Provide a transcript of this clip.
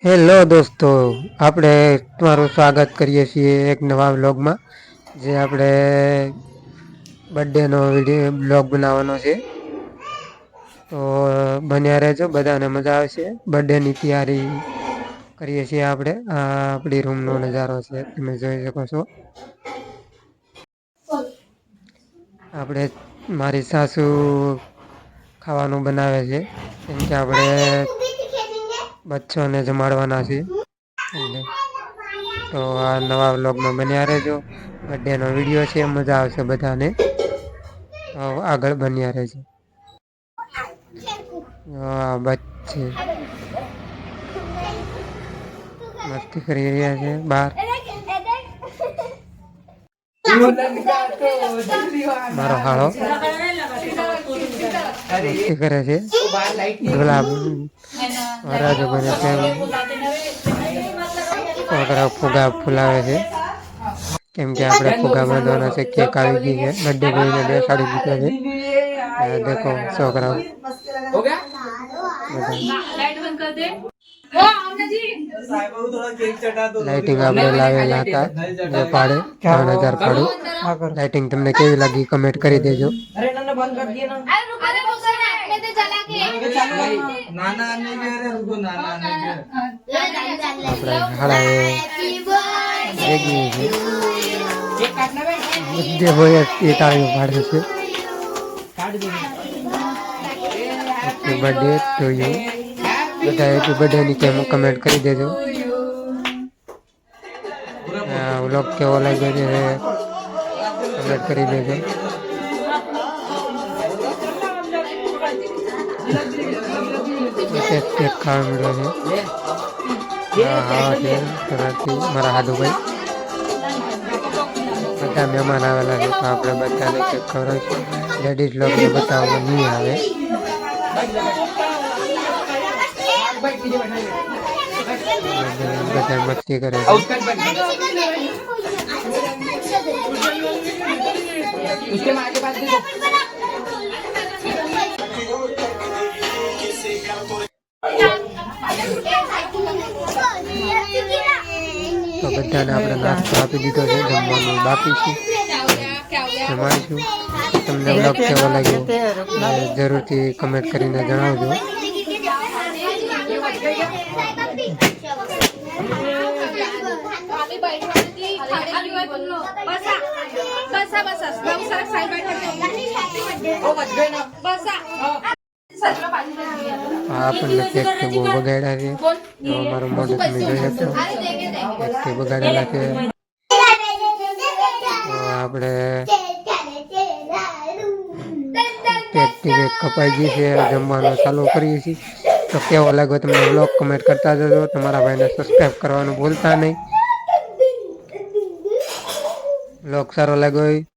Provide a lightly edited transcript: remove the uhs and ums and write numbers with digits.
Hello દોસ્તો, આપણે તમારું સ્વાગત કરીએ છીએ એક નવા વ્લોગમાં. જે આપણે બર્થડેનો વ્લોગ બનાવવાનો છે. તો બન્યા રહેજો, બધાને મજા આવશે. બર્થડેની તૈયારી કરીએ છીએ આપણે. આ આપણી રૂમનો નજારો છે, તમે જોઈ શકો છો. આપણે મારી સાસુ ખાવાનું બનાવે છે, કેમ કે આપણે બચ્ચોને જમાડવાના છે. એટલે તો આ નવા વ્લોગમાં બન્યા રહેજો. બર્થડેનો વિડીયો છે, મજા આવશે બધાને. તો આગળ બન્યા રહેજો. બચ્ચે મસ્તી કરી રહ્યા છે બહાર. મારો હાળો મસ્તી કરે છે. ગુલાબ રાજુ બને છે, છોકરા ફુગા ફૂલાવે છે. કેમ કે આપણે ફુગા બાંધવાના છે. કેક આવી ગઈ છે, બર્થડે બોયને બેસાડી દીધા છે. દેખો છોકરાઓ લાઇટિંગ આપણે લાવેલા હતા જે પાડે 3000 પાડું. લાઇટિંગ તમને કેવી લાગી કમેન્ટ કરી દેજો. આપણે હાળાએ ભેગી છે, હોય એ તાળીઓ પાડે છે. Happy birthday to you. બધા હેપી બર્થડેની કમેન્ટ કરી દેજો. વ્લોગ કેવો લાગ્યો છે કમેન્ટ કરી દેજો. કેક ખાવા મળ્યો છે. હા છે તરફથી મારા હાદુભાઈ. બધા મહેમાન આવેલા છે, તો આપણે બધાને કેક ખવડાવીશું. લેડીઝ લોકોને બતાવવામાં નહીં આવે. બધા મસ્તી કરે છે. તો બધાને આપણે નાસ્તો આપી દીધો છે, જમવાનું બાકી છે, જમાડીશું. તમને બ્લોગ કેવો લાગ્યો જરૂરથી કમેન્ટ કરીને જણાવજો. આપણને કેક કે બહુ બગાડ્યા છે, તો અમારું મોઢું તમે જોઈ શકો. કેક કે બગાડેલા છે, તો આપણે કેક કપાઈ ગઈ છે. જમવાનું ચાલુ કરીએ છીએ. તો કેવો લાગ્યો તમને વ્લોગ કમેન્ટ કરતા જજો. તમારા ભાઈને સબસ્ક્રાઈબ કરવાનું ભૂલતા નહીં. વ્લોગ સારો લાગ્યો હોય